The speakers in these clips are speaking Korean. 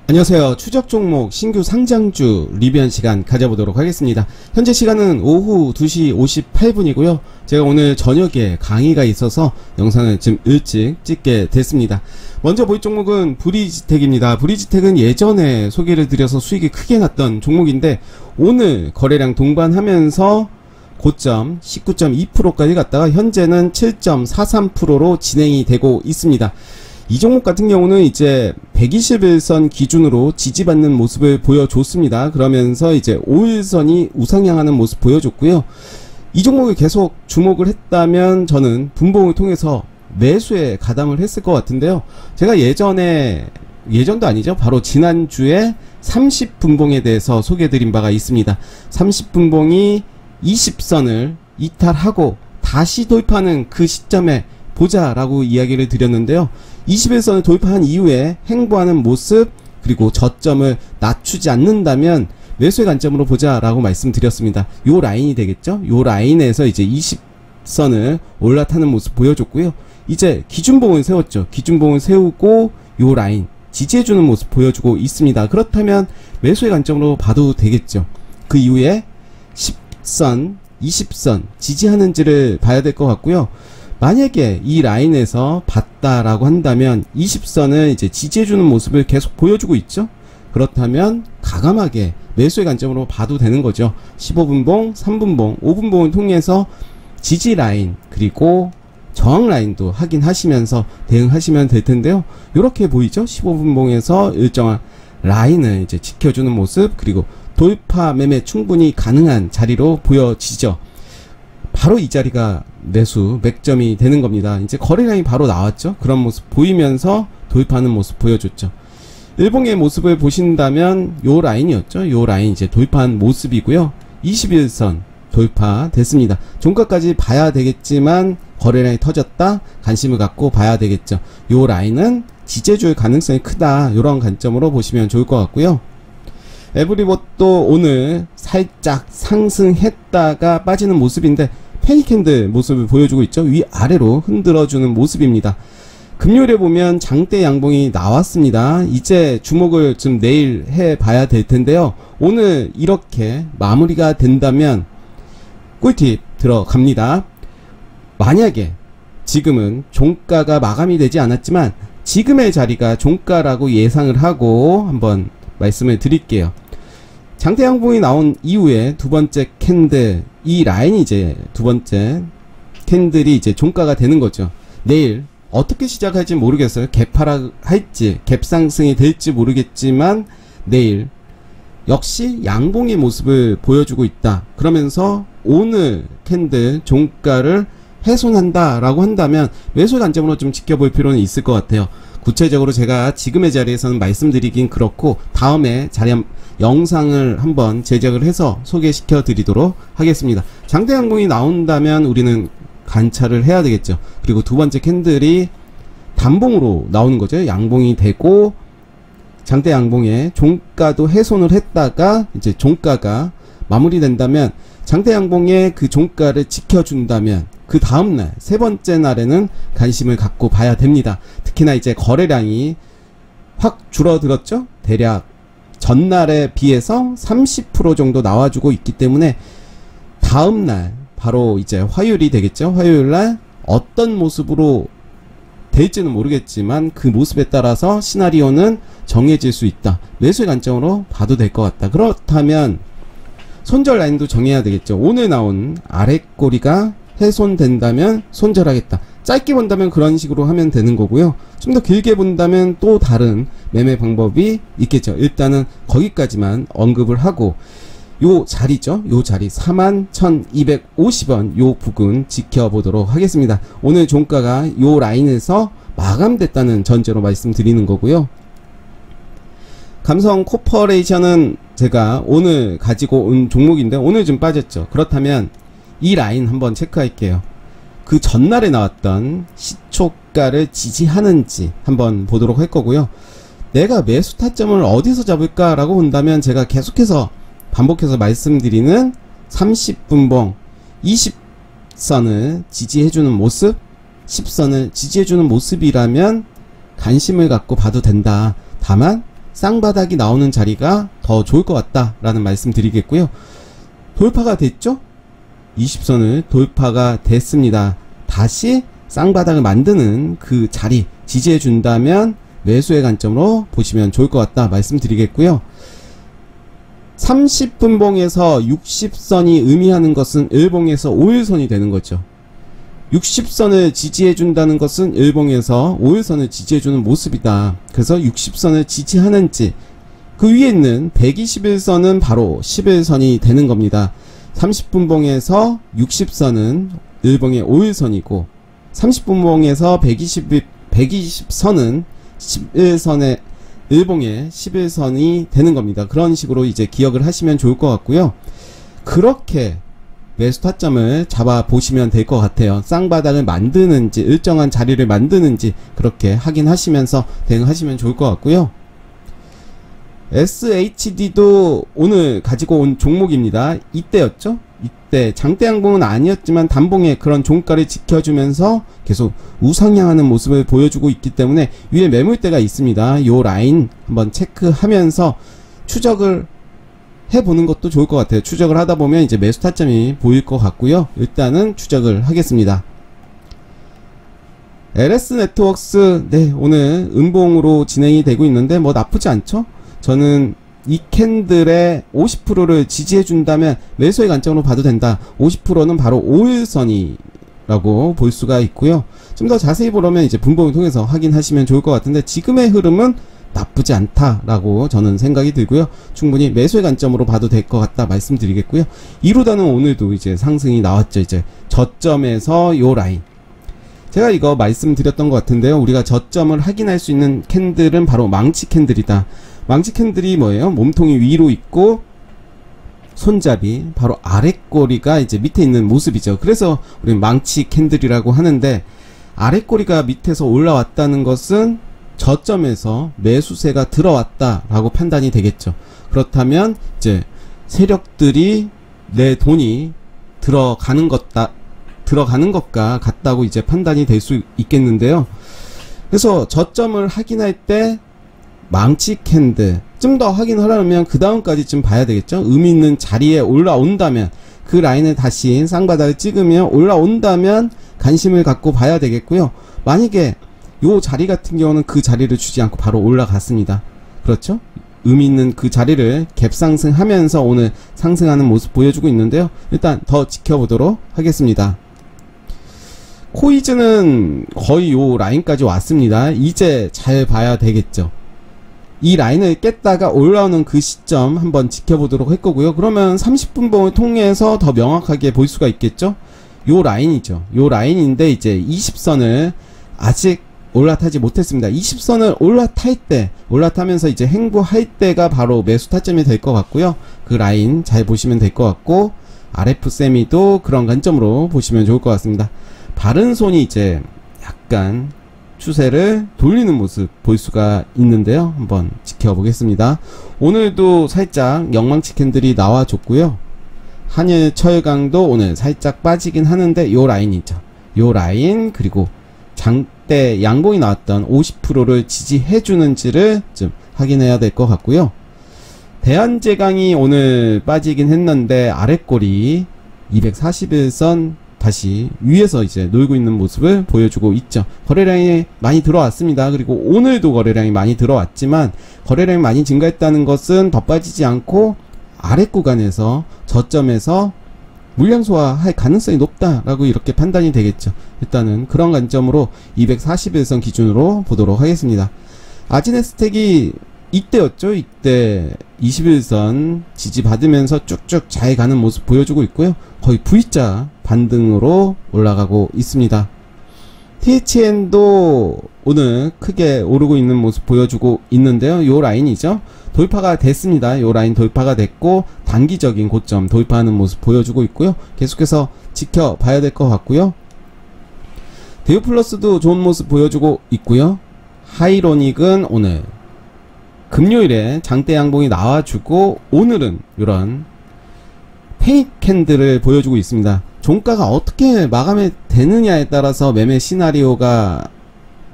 안녕하세요. 추적 종목 신규 상장주 리뷰한 시간 가져보도록 하겠습니다. 현재 시간은 오후 2시 58분이고요. 제가 오늘 저녁에 강의가 있어서 영상을 좀 일찍 찍게 됐습니다. 먼저 볼 종목은 브리지텍입니다. 브리지텍은 예전에 소개를 드려서 수익이 크게 났던 종목인데 오늘 거래량 동반하면서 고점 19.2%까지 갔다가 현재는 7.43%로 진행이 되고 있습니다. 이 종목 같은 경우는 이제 121선 기준으로 지지받는 모습을 보여줬습니다. 그러면서 이제 5일선이 우상향하는 모습 보여줬고요. 이 종목을 계속 주목을 했다면 저는 분봉을 통해서 매수에 가담을 했을 것 같은데요. 제가 예전도 아니죠. 바로 지난주에 30분봉에 대해서 소개해드린 바가 있습니다. 30분봉이 20선을 이탈하고 다시 돌파하는 그 시점에 보자 라고 이야기를 드렸는데요. 21선을 돌파한 이후에 행보하는 모습 그리고 저점을 낮추지 않는다면 매수의 관점으로 보자 라고 말씀드렸습니다. 요 라인이 되겠죠. 요 라인에서 이제 20선을 올라타는 모습 보여줬고요. 이제 기준봉을 세웠죠. 기준봉을 세우고 요 라인 지지해주는 모습 보여주고 있습니다. 그렇다면 매수의 관점으로 봐도 되겠죠. 그 이후에 10선 20선 지지하는지를 봐야 될 것 같고요. 만약에 이 라인에서 봤다라고 한다면 20선을 이제 지지해주는 모습을 계속 보여주고 있죠. 그렇다면 가감하게 매수의 관점으로 봐도 되는 거죠. 15분봉, 3분봉, 5분봉을 통해서 지지 라인 그리고 저항 라인도 확인하시면서 대응하시면 될 텐데요. 이렇게 보이죠. 15분봉에서 일정한 라인을 이제 지켜주는 모습 그리고 돌파 매매 충분히 가능한 자리로 보여지죠. 바로 이 자리가 매수 맥점이 되는 겁니다. 이제 거래량이 바로 나왔죠. 그런 모습 보이면서 돌파하는 모습 보여줬죠. 일봉의 모습을 보신다면 요 라인이었죠. 요 라인 이제 돌파한 모습이고요. 21선 돌파됐습니다. 종가까지 봐야 되겠지만 거래량이 터졌다. 관심을 갖고 봐야 되겠죠. 요 라인은 지지해줄 가능성이 크다. 이런 관점으로 보시면 좋을 것 같고요. 에브리봇도 오늘 살짝 상승했다가 빠지는 모습인데 페니캔들 모습을 보여주고 있죠. 위아래로 흔들어주는 모습입니다. 금요일에 보면 장대 양봉이 나왔습니다. 이제 주목을 좀 내일 해봐야 될 텐데요. 오늘 이렇게 마무리가 된다면 꿀팁 들어갑니다. 만약에 지금은 종가가 마감이 되지 않았지만 지금의 자리가 종가라고 예상을 하고 한번 말씀을 드릴게요. 장대 양봉이 나온 이후에 두 번째 캔들 이 라인이 이제 두 번째 캔들이 이제 종가가 되는 거죠. 내일 어떻게 시작할지 모르겠어요. 갭하락 할지 갭상승이 될지 모르겠지만 내일 역시 양봉의 모습을 보여주고 있다. 그러면서 오늘 캔들 종가를 훼손한다 라고 한다면 매수 관점으로 좀 지켜볼 필요는 있을 것 같아요. 구체적으로 제가 지금의 자리에서는 말씀드리긴 그렇고 다음에 영상을 한번 제작을 해서 소개시켜 드리도록 하겠습니다. 장대 양봉이 나온다면 우리는 관찰을 해야 되겠죠. 그리고 두 번째 캔들이 단봉으로 나오는 거죠. 양봉이 되고 장대 양봉에 종가도 훼손을 했다가 이제 종가가 마무리된다면 장대 양봉의 그 종가를 지켜준다면 그 다음날 세 번째 날에는 관심을 갖고 봐야 됩니다. 특히나 이제 거래량이 확 줄어들었죠. 대략 전날에 비해서 30% 정도 나와주고 있기 때문에 다음날 바로 이제 화요일이 되겠죠. 화요일날 어떤 모습으로 될지는 모르겠지만 그 모습에 따라서 시나리오는 정해질 수 있다. 매수의 관점으로 봐도 될 것 같다. 그렇다면 손절 라인도 정해야 되겠죠. 오늘 나온 아랫꼬리가 훼손된다면 손절하겠다. 짧게 본다면 그런 식으로 하면 되는 거고요. 좀 더 길게 본다면 또 다른 매매 방법이 있겠죠. 일단은 거기까지만 언급을 하고 요 자리죠. 요 자리 41,250원 요 부근 지켜보도록 하겠습니다. 오늘 종가가 요 라인에서 마감됐다는 전제로 말씀드리는 거고요. 감성 코퍼레이션은 제가 오늘 가지고 온 종목인데 오늘 좀 빠졌죠. 그렇다면 이 라인 한번 체크할게요. 그 전날에 나왔던 시초가를 지지하는지 한번 보도록 할 거고요. 내가 매수 타점을 어디서 잡을까 라고 본다면 제가 계속해서 반복해서 말씀드리는 30분봉 20선을 지지해주는 모습 10선을 지지해주는 모습이라면 관심을 갖고 봐도 된다. 다만 쌍바닥이 나오는 자리가 더 좋을 것 같다라는 말씀 드리겠고요. 돌파가 됐죠? 20선을 돌파가 됐습니다. 다시 쌍바닥을 만드는 그 자리 지지해 준다면 매수의 관점으로 보시면 좋을 것 같다 말씀드리겠고요. 30분봉에서 60선이 의미하는 것은 일봉에서 5일선이 되는 거죠. 60선을 지지해 준다는 것은 일봉에서 5일선을 지지해 주는 모습이다. 그래서 60선을 지지하는지, 그 위에 있는 121선은 바로 11선이 되는 겁니다. 30분봉에서 60선은 일봉의 5일선이고 30분봉에서 120선은 11선의 일봉의 11선이 되는 겁니다. 그런 식으로 이제 기억을 하시면 좋을 것 같고요. 그렇게 매수 타점을 잡아 보시면 될 것 같아요. 쌍바닥을 만드는지 일정한 자리를 만드는지 그렇게 확인하시면서 대응하시면 좋을 것 같고요. SHD도 오늘 가지고 온 종목입니다. 이때였죠? 이때 장대 양봉은 아니었지만 단봉의 그런 종가를 지켜주면서 계속 우상향하는 모습을 보여주고 있기 때문에 위에 매물대가 있습니다. 요 라인 한번 체크하면서 추적을 해보는 것도 좋을 것 같아요. 추적을 하다 보면 이제 매수 타점이 보일 것 같고요. 일단은 추적을 하겠습니다. LS 네트웍스, 네, 오늘 음봉으로 진행이 되고 있는데 뭐 나쁘지 않죠? 저는 이 캔들의 50%를 지지해준다면 매수의 관점으로 봐도 된다. 50%는 바로 5일선이라고 볼 수가 있고요. 좀 더 자세히 보려면 이제 분봉을 통해서 확인하시면 좋을 것 같은데 지금의 흐름은 나쁘지 않다라고 저는 생각이 들고요. 충분히 매수의 관점으로 봐도 될 것 같다 말씀드리겠고요. 이루다는 오늘도 이제 상승이 나왔죠. 이제 저점에서 요 라인. 제가 이거 말씀드렸던 것 같은데요. 우리가 저점을 확인할 수 있는 캔들은 바로 망치 캔들이다. 망치 캔들이 뭐예요? 몸통이 위로 있고 손잡이 바로 아랫꼬리가 이제 밑에 있는 모습이죠. 그래서 우리 망치 캔들이라고 하는데 아랫꼬리가 밑에서 올라왔다는 것은 저점에서 매수세가 들어왔다라고 판단이 되겠죠. 그렇다면 이제 세력들이 내 돈이 들어가는 것과 같다고 이제 판단이 될 수 있겠는데요. 그래서 저점을 확인할 때 망치 캔들 좀 더 확인하려면 그 다음까지 좀 봐야 되겠죠. 의미 있는 자리에 올라온다면 그 라인을 다시 쌍바닥을 찍으며 올라온다면 관심을 갖고 봐야 되겠고요. 만약에 요 자리 같은 경우는 그 자리를 주지 않고 바로 올라갔습니다. 그렇죠? 의미 있는 그 자리를 갭 상승하면서 오늘 상승하는 모습 보여주고 있는데요. 일단 더 지켜보도록 하겠습니다. 코이즈는 거의 요 라인까지 왔습니다. 이제 잘 봐야 되겠죠. 이 라인을 깼다가 올라오는 그 시점 한번 지켜보도록 할 거고요. 그러면 30분봉을 통해서 더 명확하게 볼 수가 있겠죠. 요 라인이죠. 요 라인인데 이제 20선을 아직 올라타지 못했습니다. 20선을 올라타면서 이제 행보할 때가 바로 매수 타점이 될 것 같고요. 그 라인 잘 보시면 될 것 같고 RF세미도 그런 관점으로 보시면 좋을 것 같습니다. 바른손이 이제 약간 추세를 돌리는 모습 볼 수가 있는데요. 한번 지켜보겠습니다. 오늘도 살짝 영망치 캔들이 나와줬고요. 한일철강도 오늘 살짝 빠지긴 하는데 요 라인이죠. 요 라인 그리고 장대 양봉이 나왔던 50%를 지지해주는지를 좀 확인해야 될 것 같고요. 대한제강이 오늘 빠지긴 했는데 아랫꼬리 241선 다시 위에서 이제 놀고 있는 모습을 보여주고 있죠. 거래량이 많이 들어왔습니다. 그리고 오늘도 거래량이 많이 들어왔지만 거래량이 많이 증가했다는 것은 더 빠지지 않고 아랫 구간에서 저점에서 물량 소화할 가능성이 높다라고 이렇게 판단이 되겠죠. 일단은 그런 관점으로 241선 기준으로 보도록 하겠습니다. 아지네스텍이 이때였죠. 이때 21선 지지받으면서 쭉쭉 잘 가는 모습 보여주고 있고요. 거의 V자 반등으로 올라가고 있습니다. THN도 오늘 크게 오르고 있는 모습 보여주고 있는데요. 요 라인이죠. 돌파가 됐습니다. 요 라인 돌파가 됐고 단기적인 고점 돌파하는 모습 보여주고 있고요. 계속해서 지켜봐야 될 것 같고요. 데이플러스도 좋은 모습 보여주고 있고요. 하이로닉은 오늘 금요일에 장대 양봉이 나와주고 오늘은 이런 페이크 캔들을 보여주고 있습니다. 종가가 어떻게 마감이 되느냐에 따라서 매매 시나리오가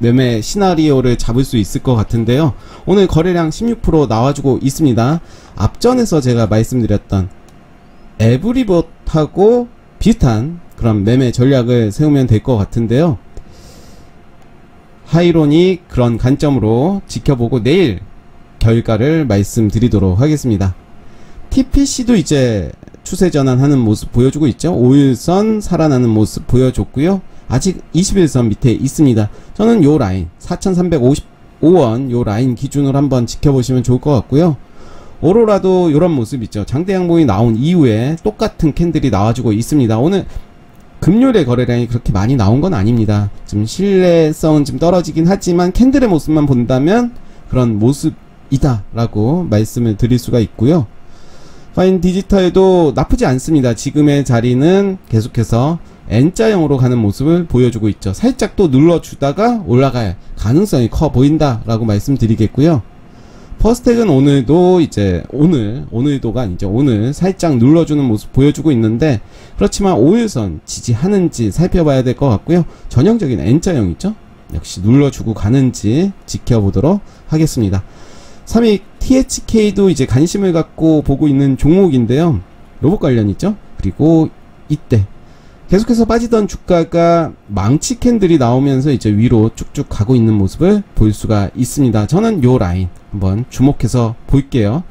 매매 시나리오를 잡을 수 있을 것 같은데요. 오늘 거래량 16% 나와주고 있습니다. 앞전에서 제가 말씀드렸던 에브리봇하고 비슷한 그런 매매 전략을 세우면 될 것 같은데요. 하이로닉 그런 관점으로 지켜보고 내일 결과를 말씀드리도록 하겠습니다. TPC도 이제 추세 전환하는 모습 보여주고 있죠. 5일선 살아나는 모습 보여줬고요. 아직 21선 밑에 있습니다. 저는 요 라인 4355원 요 라인 기준으로 한번 지켜보시면 좋을 것 같고요. 오로라도 요런 모습 있죠. 장대 양봉이 나온 이후에 똑같은 캔들이 나와주고 있습니다. 오늘 금요일에 거래량이 그렇게 많이 나온 건 아닙니다. 좀 신뢰성은 좀 떨어지긴 하지만 캔들의 모습만 본다면 그런 모습이다 라고 말씀을 드릴 수가 있고요. 파인 디지털도 나쁘지 않습니다. 지금의 자리는 계속해서 N자형으로 가는 모습을 보여주고 있죠. 살짝 또 눌러주다가 올라갈 가능성이 커 보인다 라고 말씀드리겠고요. 퍼스텍은 오늘도 이제 오늘도가 아니죠. 오늘 살짝 눌러주는 모습 보여주고 있는데 그렇지만 5일선 지지하는지 살펴봐야 될 것 같고요. 전형적인 N자형 있죠. 역시 눌러주고 가는지 지켜보도록 하겠습니다. 3위 THK도 이제 관심을 갖고 보고 있는 종목인데요. 로봇 관련 있죠. 그리고 이때 계속해서 빠지던 주가가 망치 캔들이 나오면서 이제 위로 쭉쭉 가고 있는 모습을 볼 수가 있습니다. 저는 요 라인 한번 주목해서 볼게요.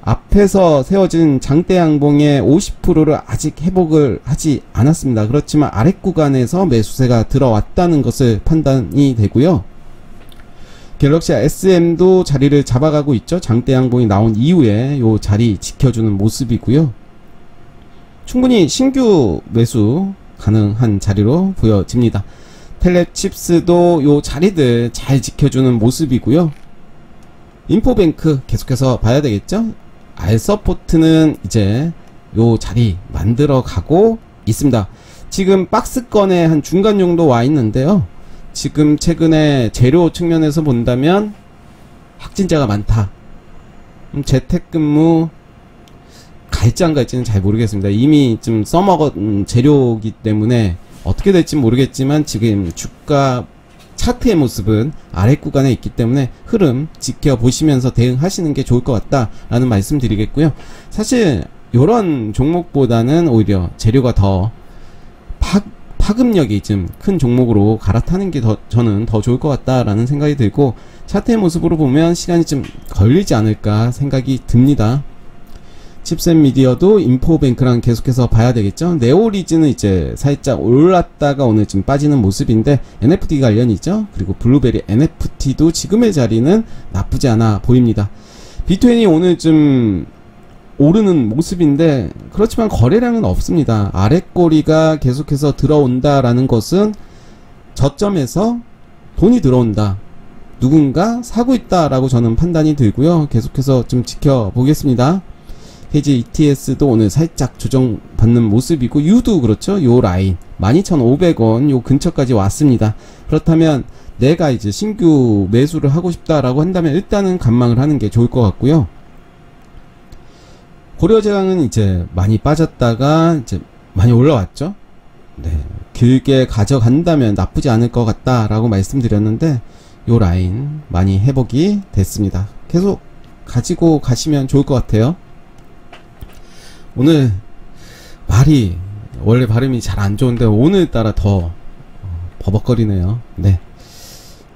앞에서 세워진 장대 양봉의 50%를 아직 회복을 하지 않았습니다. 그렇지만 아랫 구간에서 매수세가 들어왔다는 것을 판단이 되고요. 갤럭시 SM도 자리를 잡아가고 있죠. 장대 양봉이 나온 이후에 요 자리 지켜주는 모습이고요. 충분히 신규 매수 가능한 자리로 보여집니다. 텔레칩스도 요 자리들 잘 지켜주는 모습이고요. 인포뱅크 계속해서 봐야 되겠죠. 알서포트는 이제 요 자리 만들어 가고 있습니다. 지금 박스권에 한 중간 정도 와 있는데요. 지금 최근에 재료 측면에서 본다면 확진자가 많다. 재택근무 갈지 안 갈지는 잘 모르겠습니다. 이미 좀 써먹은 재료이기 때문에 어떻게 될지 모르겠지만 지금 주가 차트의 모습은 아랫 구간에 있기 때문에 흐름 지켜보시면서 대응하시는 게 좋을 것 같다라는 말씀 드리겠고요. 사실 이런 종목보다는 오히려 재료가 더 파급력이 좀 큰 종목으로 갈아타는 게 저는 더 좋을 것 같다라는 생각이 들고 차트의 모습으로 보면 시간이 좀 걸리지 않을까 생각이 듭니다. 칩셋 미디어도 인포뱅크랑 계속해서 봐야 되겠죠. 네오리즈는 이제 살짝 올랐다가 오늘 좀 빠지는 모습인데 NFT 관련이죠. 그리고 블루베리 NFT도 지금의 자리는 나쁘지 않아 보입니다. 비트코인이 오늘 좀 오르는 모습인데 그렇지만 거래량은 없습니다. 아랫꼬리가 계속해서 들어온다라는 것은 저점에서 돈이 들어온다. 누군가 사고 있다라고 저는 판단이 들고요. 계속해서 좀 지켜보겠습니다. KG ETS도 오늘 살짝 조정받는 모습이고 유도 그렇죠. 요 라인 12,500원 요 근처까지 왔습니다. 그렇다면 내가 이제 신규 매수를 하고 싶다라고 한다면 일단은 관망을 하는 게 좋을 것 같고요. 고려제강은 이제 많이 빠졌다가 이제 많이 올라왔죠. 네, 길게 가져간다면 나쁘지 않을 것 같다라고 말씀드렸는데 요 라인 많이 회복이 됐습니다. 계속 가지고 가시면 좋을 것 같아요. 오늘 말이 원래 발음이 잘 안 좋은데 오늘따라 더 버벅거리네요. 네.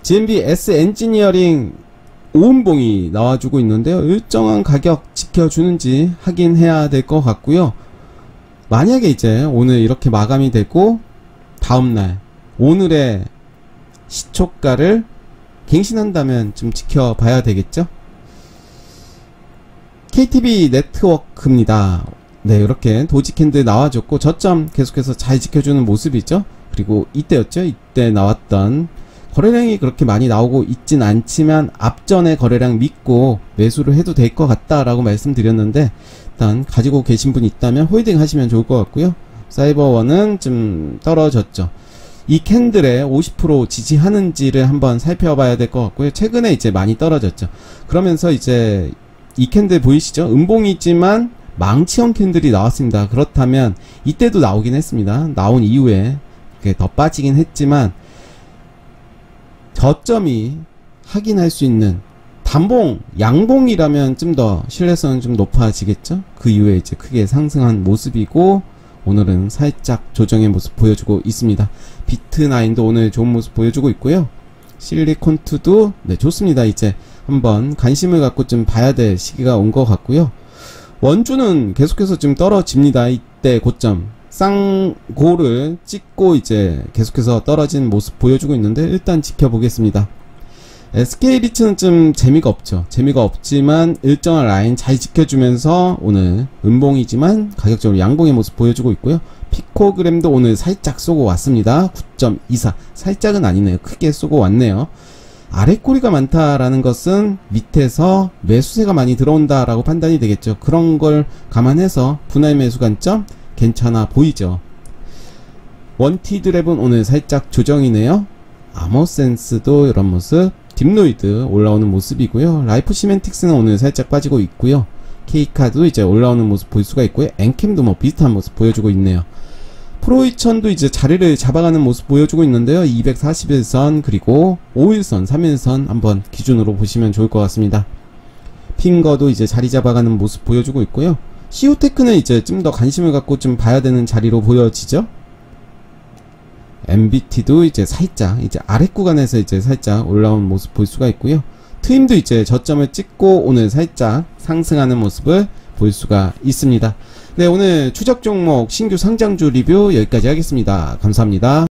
GMB S 엔지니어링 5음봉이 나와주고 있는데요. 일정한 가격 지켜주는지 확인해야 될 것 같고요. 만약에 이제 오늘 이렇게 마감이 되고 다음날 오늘의 시초가를 갱신한다면 좀 지켜봐야 되겠죠. KTB 네트워크입니다. 네, 이렇게 도지 캔들 나와줬고 저점 계속해서 잘 지켜주는 모습이죠. 그리고 이때였죠. 이때 나왔던 거래량이 그렇게 많이 나오고 있진 않지만 앞전에 거래량 믿고 매수를 해도 될 것 같다라고 말씀드렸는데 일단 가지고 계신 분 있다면 홀딩 하시면 좋을 것 같고요. 사이버원은 좀 떨어졌죠. 이 캔들에 50% 지지하는지를 한번 살펴봐야 될 것 같고요. 최근에 이제 많이 떨어졌죠. 그러면서 이제 이 캔들 보이시죠? 음봉이지만 망치형 캔들이 나왔습니다. 그렇다면 이때도 나오긴 했습니다. 나온 이후에 더 빠지긴 했지만 저점이 확인할 수 있는 단봉, 양봉이라면 좀 더 신뢰성은 좀 높아지겠죠? 그 이후에 이제 크게 상승한 모습이고, 오늘은 살짝 조정의 모습 보여주고 있습니다. 비트9도 오늘 좋은 모습 보여주고 있고요. 실리콘2도 네, 좋습니다. 이제 한번 관심을 갖고 좀 봐야 될 시기가 온 것 같고요. 원주는 계속해서 좀 떨어집니다. 이때 고점 쌍고를 찍고 이제 계속해서 떨어진 모습 보여주고 있는데, 일단 지켜보겠습니다. SK리츠는 좀 재미가 없죠. 재미가 없지만 일정한 라인 잘 지켜주면서 오늘 음봉이지만 가격적으로 양봉의 모습 보여주고 있고요. 피코그램도 오늘 살짝 쏘고 왔습니다. 9.24. 살짝은 아니네요. 크게 쏘고 왔네요. 아래 꼬리가 많다라는 것은 밑에서 매수세가 많이 들어온다라고 판단이 되겠죠. 그런 걸 감안해서 분할 매수 관점 괜찮아 보이죠. 원티드랩은 오늘 살짝 조정이네요. 아머센스도 이런 모습, 딥로이드 올라오는 모습이고요. 라이프 시멘틱스는 오늘 살짝 빠지고 있고요. K카도 이제 올라오는 모습 볼 수가 있고요. 엔캠도 뭐 비슷한 모습 보여주고 있네요. 프로2000도 이제 자리를 잡아가는 모습 보여주고 있는데요. 241선 그리고 5일선, 3일선 한번 기준으로 보시면 좋을 것 같습니다. 핑거도 이제 자리 잡아가는 모습 보여주고 있고요. 시오테크는 이제 좀 더 관심을 갖고 좀 봐야 되는 자리로 보여지죠. MBT도 이제 살짝 이제 아래 구간에서 이제 살짝 올라온 모습 볼 수가 있고요. 트임도 이제 저점을 찍고 오늘 살짝 상승하는 모습을 볼 수가 있습니다. 네, 오늘 추적 종목 신규 상장주 리뷰 여기까지 하겠습니다. 감사합니다.